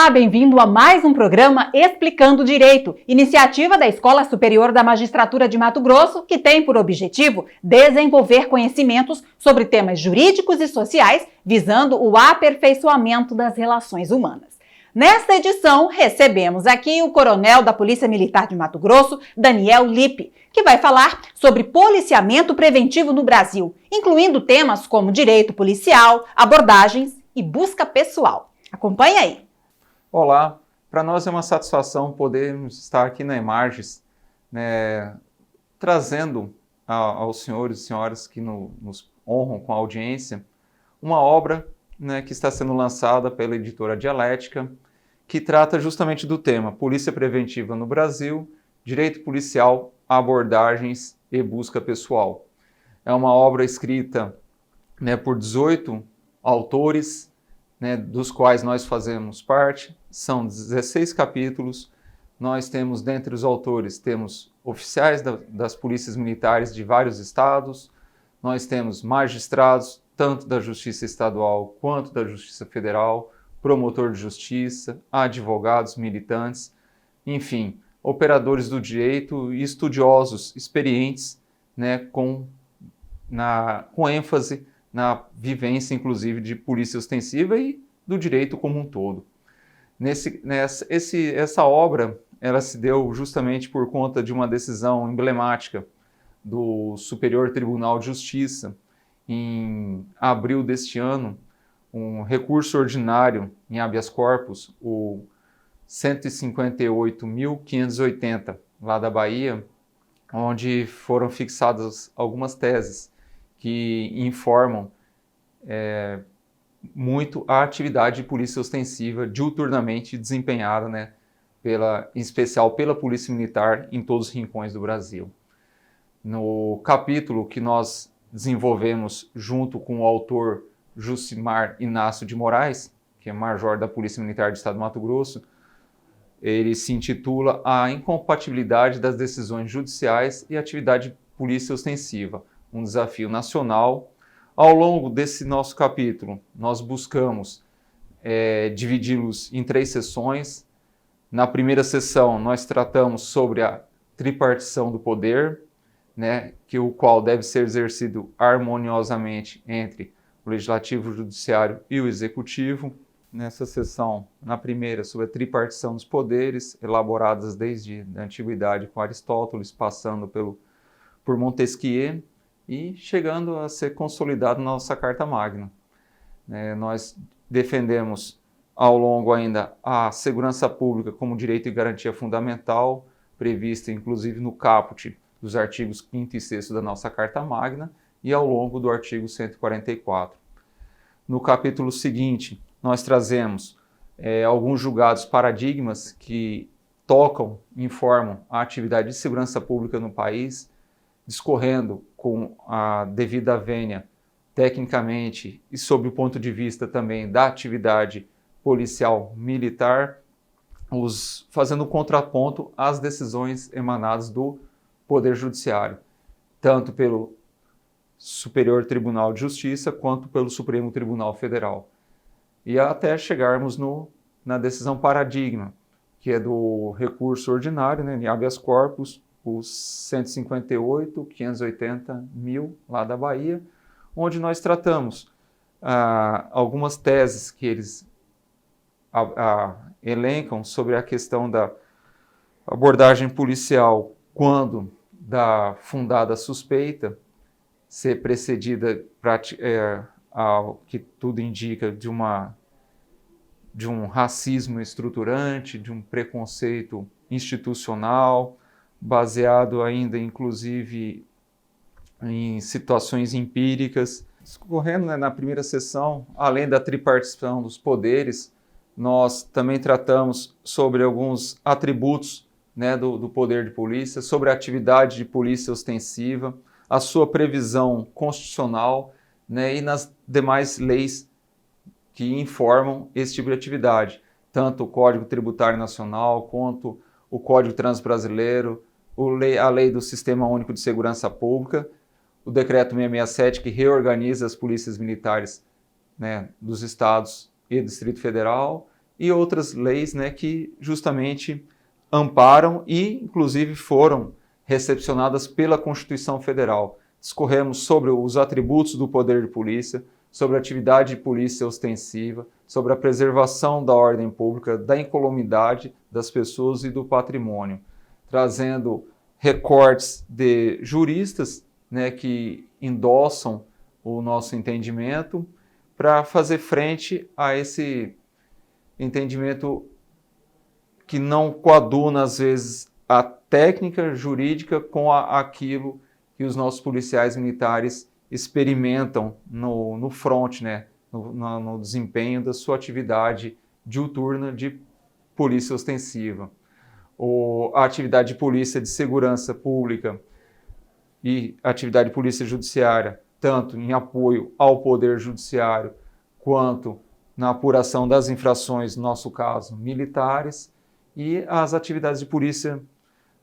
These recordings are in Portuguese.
Olá, bem-vindo a mais um programa Explicando Direito, iniciativa da Escola Superior da Magistratura de Mato Grosso, que tem por objetivo desenvolver conhecimentos sobre temas jurídicos e sociais, visando o aperfeiçoamento das relações humanas. Nesta edição, recebemos aqui o coronel da Polícia Militar de Mato Grosso, Daniel Lippe, que vai falar sobre policiamento preventivo no Brasil, incluindo temas como direito policial, abordagens e busca pessoal. Acompanhe aí. Olá, para nós é uma satisfação podermos estar aqui na Emarges, trazendo aos senhores e senhoras que nos honram com a audiência, uma obra que está sendo lançada pela editora Dialética, que trata justamente do tema Polícia Preventiva no Brasil, Direito Policial, Abordagens e Busca Pessoal. É uma obra escrita por 18 autores, dos quais nós fazemos parte. São 16 capítulos. Nós temos, dentre os autores, temos oficiais das polícias militares de vários estados, nós temos magistrados, tanto da Justiça Estadual quanto da Justiça Federal, promotor de justiça, advogados, militantes, enfim, operadores do direito e estudiosos experientes, com ênfase na vivência, inclusive, de polícia ostensiva e do direito como um todo. Essa obra ela se deu justamente por conta de uma decisão emblemática do Superior Tribunal de Justiça, em abril deste ano, um recurso ordinário em habeas corpus, o 158.580, lá da Bahia, onde foram fixadas algumas teses que informam muito a atividade de polícia ostensiva diuturnamente desempenhada, em especial pela Polícia Militar em todos os rincões do Brasil. No capítulo que nós desenvolvemos junto com o autor Jucimar Inácio de Moraes, que é major da Polícia Militar do Estado do Mato Grosso, ele se intitula A Incompatibilidade das Decisões Judiciais e Atividade de Polícia Ostensiva, um desafio nacional. Ao longo desse nosso capítulo, nós buscamos dividi-los em 3 sessões. Na primeira sessão, nós tratamos sobre a tripartição do poder, o qual deve ser exercido harmoniosamente entre o Legislativo, o Judiciário e o Executivo. Nessa sessão, na primeira, sobre a tripartição dos poderes, elaboradas desde a antiguidade com Aristóteles, passando por Montesquieu, e chegando a ser consolidado na nossa Carta Magna. Nós defendemos ao longo ainda a segurança pública como direito e garantia fundamental, prevista inclusive no caput dos artigos 5º e 6º da nossa Carta Magna e ao longo do artigo 144. No capítulo seguinte, nós trazemos alguns julgados paradigmas que tocam e informam a atividade de segurança pública no país, discorrendo com a devida vênia, tecnicamente e sob o ponto de vista também da atividade policial militar, fazendo um contraponto às decisões emanadas do Poder Judiciário, tanto pelo Superior Tribunal de Justiça quanto pelo Supremo Tribunal Federal. E até chegarmos na decisão paradigma, que é do recurso ordinário, em habeas corpus, os 158.580.000 lá da Bahia, onde nós tratamos algumas teses que eles elencam sobre a questão da abordagem policial quando da fundada suspeita ser precedida, ao que tudo indica, de um racismo estruturante, de um preconceito institucional, baseado ainda, inclusive, em situações empíricas. Discorrendo na primeira sessão, além da tripartição dos poderes, nós também tratamos sobre alguns atributos do poder de polícia, sobre a atividade de polícia ostensiva, a sua previsão constitucional e nas demais leis que informam esse tipo de atividade, tanto o Código Tributário Nacional quanto o Código Transbrasileiro, a Lei do Sistema Único de Segurança Pública, o Decreto 667, que reorganiza as polícias militares dos estados e Distrito Federal, e outras leis, né, que justamente amparam e, inclusive, foram recepcionadas pela Constituição Federal. Discorremos sobre os atributos do poder de polícia, sobre a atividade de polícia ostensiva, sobre a preservação da ordem pública, da incolumidade das pessoas e do patrimônio, trazendo recortes de juristas, né, que endossam o nosso entendimento para fazer frente a esse entendimento que não coaduna, às vezes, a técnica jurídica com aquilo que os nossos policiais militares experimentam no front, né, no desempenho da sua atividade diuturna de polícia ostensiva. A atividade de polícia de segurança pública e a atividade de polícia judiciária, tanto em apoio ao poder judiciário quanto na apuração das infrações, no nosso caso, militares, e as atividades de polícia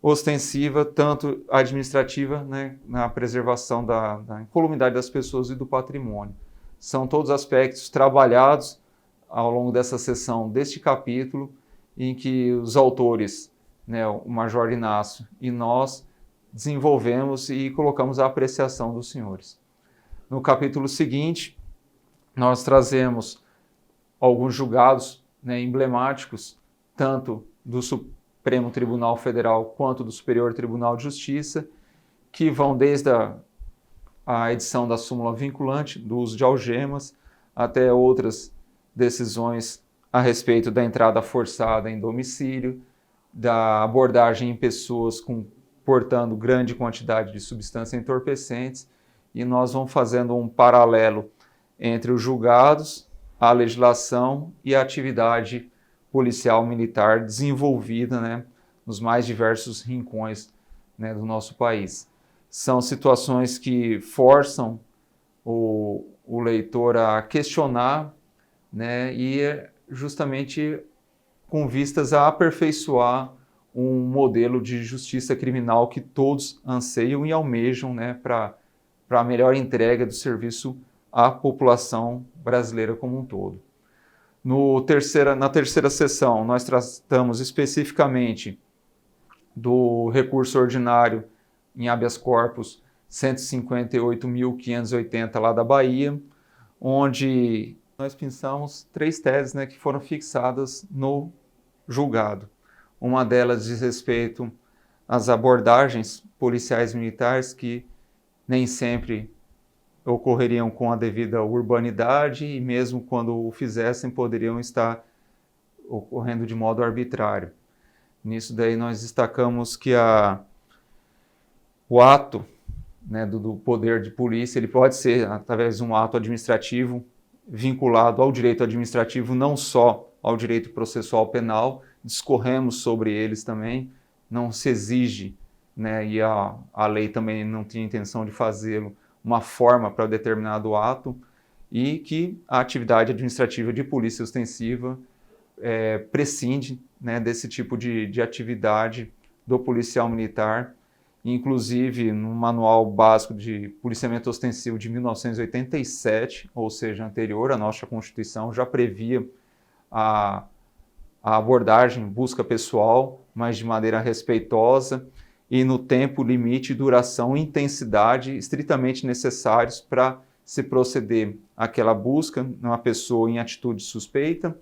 ostensiva, tanto administrativa, né, na preservação da incolumidade das pessoas e do patrimônio. São todos aspectos trabalhados ao longo dessa sessão deste capítulo, em que os autores, né, o Major Inácio e nós, desenvolvemos e colocamos a apreciação dos senhores. No capítulo seguinte, nós trazemos alguns julgados, né, emblemáticos, tanto do Supremo Tribunal Federal quanto do Superior Tribunal de Justiça, que vão desde a edição da súmula vinculante, do uso de algemas, até outras decisões a respeito da entrada forçada em domicílio, da abordagem em pessoas portando grande quantidade de substâncias entorpecentes, e nós vamos fazendo um paralelo entre os julgados, a legislação e a atividade policial militar desenvolvida, né, nos mais diversos rincões, né, do nosso país. São situações que forçam o leitor a questionar, né, e justamente com vistas a aperfeiçoar um modelo de justiça criminal que todos anseiam e almejam, né, para a melhor entrega do serviço à população brasileira como um todo. Na terceira sessão, nós tratamos especificamente do recurso ordinário em habeas corpus 158.580 lá da Bahia, onde nós pensamos 3 teses, né, que foram fixadas no julgado. Uma delas diz respeito às abordagens policiais militares que nem sempre ocorreriam com a devida urbanidade e mesmo quando o fizessem poderiam estar ocorrendo de modo arbitrário. Nisso daí nós destacamos que o ato, né, do poder de polícia, ele pode ser através de um ato administrativo vinculado ao direito administrativo, não só ao direito processual penal, discorremos sobre eles também, não se exige, né, e a lei também não tinha intenção de fazê-lo, uma forma para determinado ato, e que a atividade administrativa de polícia ostensiva prescinde, né, desse tipo de atividade do policial militar. Inclusive, no Manual Básico de Policiamento Ostensivo de 1987, ou seja, anterior à nossa Constituição, já previa a abordagem busca pessoal, mas de maneira respeitosa e no tempo, limite, duração e intensidade estritamente necessários para se proceder àquela busca numa pessoa em atitude suspeita,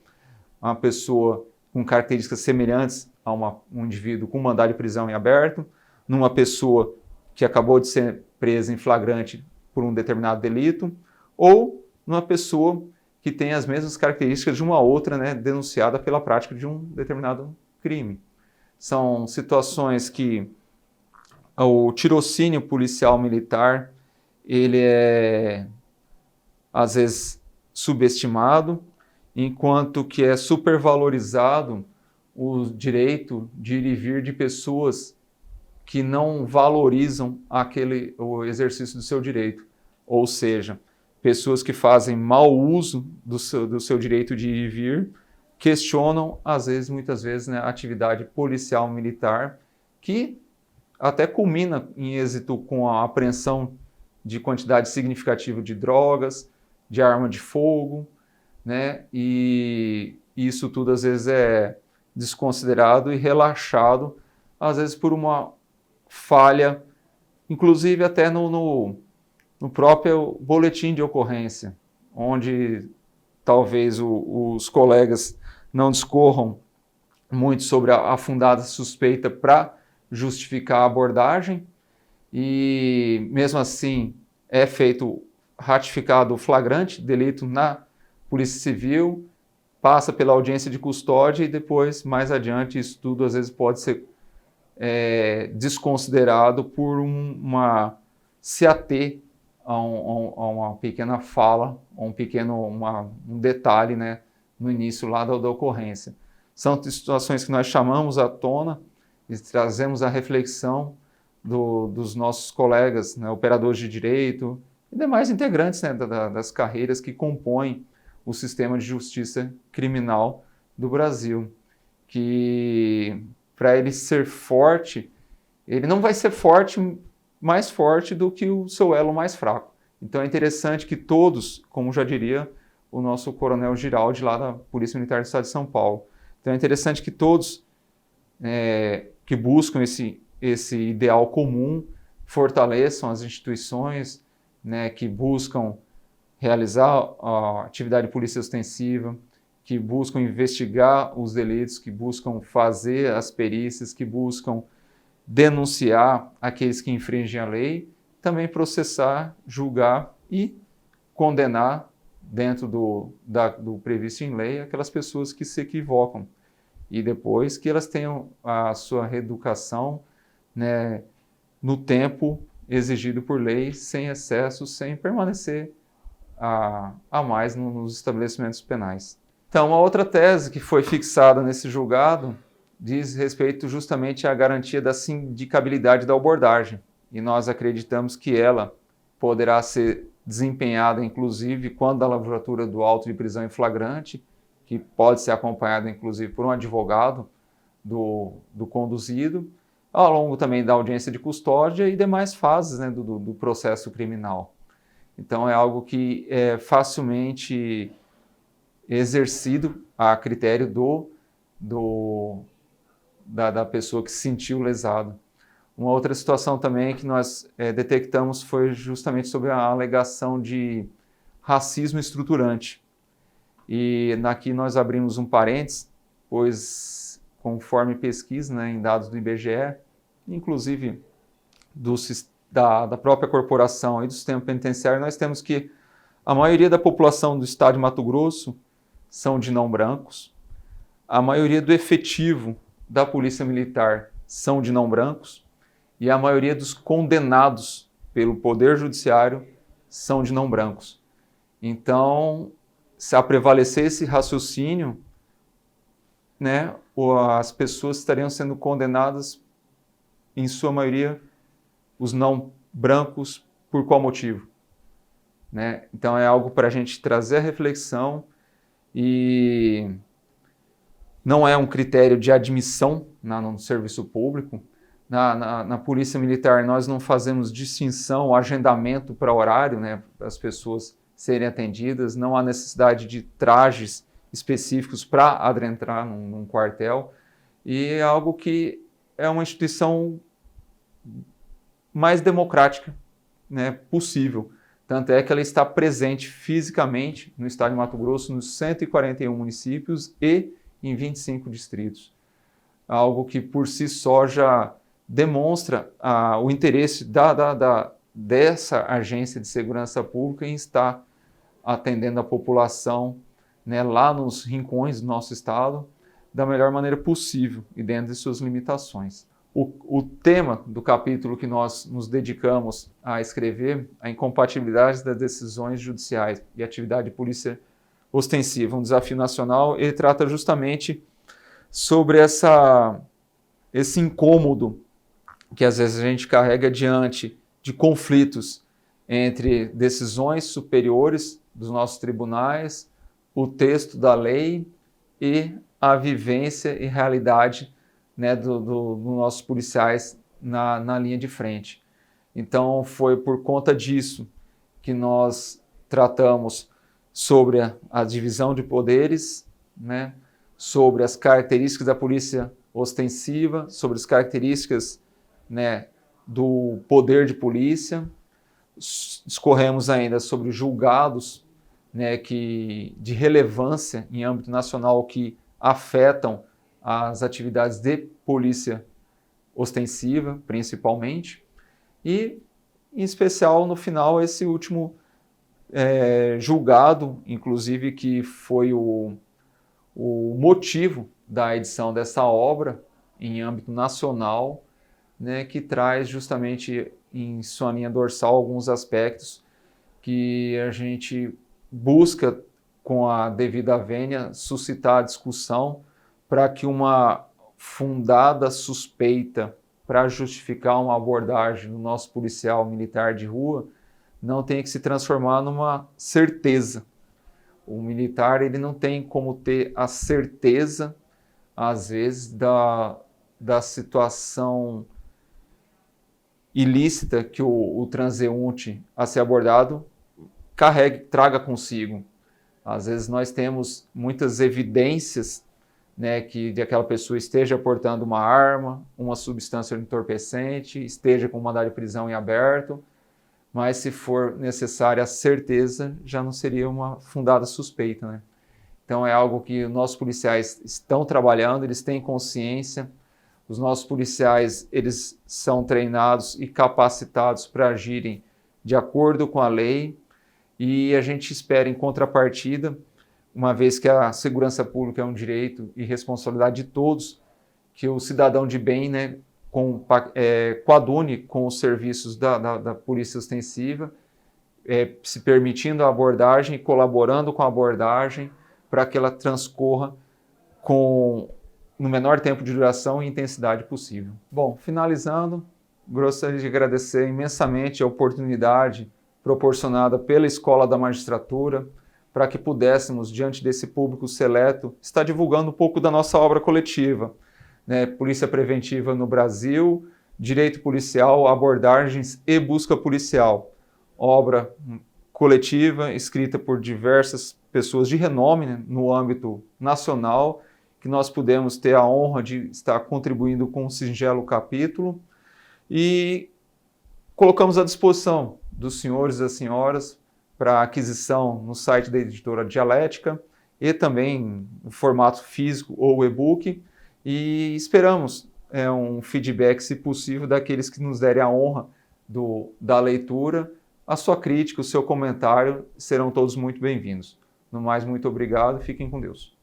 uma pessoa com características semelhantes a um indivíduo com mandado de prisão em aberto, numa pessoa que acabou de ser presa em flagrante por um determinado delito, ou numa pessoa que tem as mesmas características de uma outra, né, denunciada pela prática de um determinado crime. São situações que o tirocínio policial militar, ele é, às vezes, subestimado, enquanto que é supervalorizado o direito de ir e vir de pessoas que não valorizam o exercício do seu direito. Ou seja, pessoas que fazem mau uso do seu direito de ir e vir, questionam, muitas vezes, né, a atividade policial militar, que até culmina em êxito com a apreensão de quantidade significativa de drogas, de arma de fogo, né, e isso tudo às vezes é desconsiderado e relaxado, às vezes por uma falha, inclusive até no próprio boletim de ocorrência, onde talvez os colegas não discorram muito sobre a fundada suspeita para justificar a abordagem, e mesmo assim é feito ratificado o flagrante delito na Polícia Civil, passa pela audiência de custódia e depois, mais adiante, isso tudo às vezes pode ser desconsiderado por se ater a uma pequena fala, um detalhe, né, no início lá da ocorrência. São situações que nós chamamos à tona e trazemos a reflexão dos nossos colegas, né, operadores de direito e demais integrantes, né, das carreiras que compõem o sistema de justiça criminal do Brasil, que para ele ser forte, ele não vai ser mais forte do que o seu elo mais fraco. Então é interessante que todos, como já diria o nosso coronel Giraldi lá da Polícia Militar do Estado de São Paulo, então é interessante que todos que buscam esse ideal comum fortaleçam as instituições, né, que buscam realizar a atividade de polícia ostensiva, que buscam investigar os delitos, que buscam fazer as perícias, que buscam denunciar aqueles que infringem a lei, também processar, julgar e condenar, dentro do previsto em lei, aquelas pessoas que se equivocam. E depois que elas tenham a sua reeducação, né, no tempo exigido por lei, sem excesso, sem permanecer a mais nos estabelecimentos penais. Então, uma outra tese que foi fixada nesse julgado diz respeito justamente à garantia da sindicabilidade da abordagem. E nós acreditamos que ela poderá ser desempenhada, inclusive, quando a lavratura do auto de prisão em flagrante, que pode ser acompanhada, inclusive, por um advogado do conduzido, ao longo também da audiência de custódia e demais fases, né, do processo criminal. Então, é algo que é facilmente exercido a critério da pessoa que se sentiu lesado. Uma outra situação também que nós detectamos foi justamente sobre a alegação de racismo estruturante. E aqui nós abrimos um parênteses, pois conforme pesquisa, né, em dados do IBGE, inclusive da própria corporação e do sistema penitenciário, nós temos que a maioria da população do estado de Mato Grosso são de não brancos, a maioria do efetivo da Polícia Militar são de não brancos e a maioria dos condenados pelo Poder Judiciário são de não brancos. Então, se a prevalecer esse raciocínio, né, as pessoas estariam sendo condenadas, em sua maioria, os não brancos, por qual motivo? Né? Então é algo para a gente trazer a reflexão e não é um critério de admissão no serviço público. Na Polícia Militar nós não fazemos distinção, agendamento para horário, né, para as pessoas serem atendidas, não há necessidade de trajes específicos para adentrar num quartel, e é algo que é uma instituição mais democrática, né, possível. Tanto é que ela está presente fisicamente no estado de Mato Grosso, nos 141 municípios e em 25 distritos. Algo que por si só já demonstra o interesse dessa agência de segurança pública em estar atendendo a população, né, lá nos rincões do nosso estado da melhor maneira possível e dentro de suas limitações. O tema do capítulo que nós nos dedicamos a escrever, a incompatibilidade das decisões judiciais e atividade de polícia ostensiva, um desafio nacional, ele trata justamente sobre esse incômodo que às vezes a gente carrega diante de conflitos entre decisões superiores dos nossos tribunais, o texto da lei e a vivência e realidade, né, dos nossos policiais na linha de frente. Então, foi por conta disso que nós tratamos sobre a divisão de poderes, né, sobre as características da polícia ostensiva, sobre as características, né, do poder de polícia. Discorremos ainda sobre julgados, né, de relevância em âmbito nacional que afetam as atividades de polícia ostensiva, principalmente. E, em especial, no final, esse último julgado, inclusive, que foi o motivo da edição dessa obra em âmbito nacional, né, que traz justamente em sua linha dorsal alguns aspectos que a gente busca, com a devida vênia, suscitar a discussão para que uma fundada suspeita para justificar uma abordagem do nosso policial militar de rua não tenha que se transformar numa certeza. O militar, ele não tem como ter a certeza, às vezes, da situação ilícita que o transeunte a ser abordado traga consigo. Às vezes nós temos muitas evidências, né, de aquela pessoa esteja portando uma arma, uma substância entorpecente, esteja com mandado de prisão em aberto, mas se for necessária a certeza, já não seria uma fundada suspeita, né? Então é algo que os nossos policiais estão trabalhando, eles têm consciência. Os nossos policiais, eles são treinados e capacitados para agirem de acordo com a lei, e a gente espera, em contrapartida, uma vez que a segurança pública é um direito e responsabilidade de todos, que o cidadão de bem, né, coadune com os serviços da polícia ostensiva, se permitindo a abordagem e colaborando com a abordagem para que ela transcorra no menor tempo de duração e intensidade possível. Bom, finalizando, gostaria de agradecer imensamente a oportunidade proporcionada pela Escola da Magistratura para que pudéssemos, diante desse público seleto, estar divulgando um pouco da nossa obra coletiva, né? Polícia Preventiva no Brasil, Direito Policial, Abordagens e Busca Policial. Obra coletiva, escrita por diversas pessoas de renome, né, no âmbito nacional, que nós pudemos ter a honra de estar contribuindo com um singelo capítulo, e colocamos à disposição dos senhores e das senhoras para aquisição no site da editora Dialética e também no formato físico ou e-book, e esperamos um feedback, se possível, daqueles que nos derem a honra da leitura. A sua crítica, o seu comentário serão todos muito bem-vindos. No mais, muito obrigado e fiquem com Deus.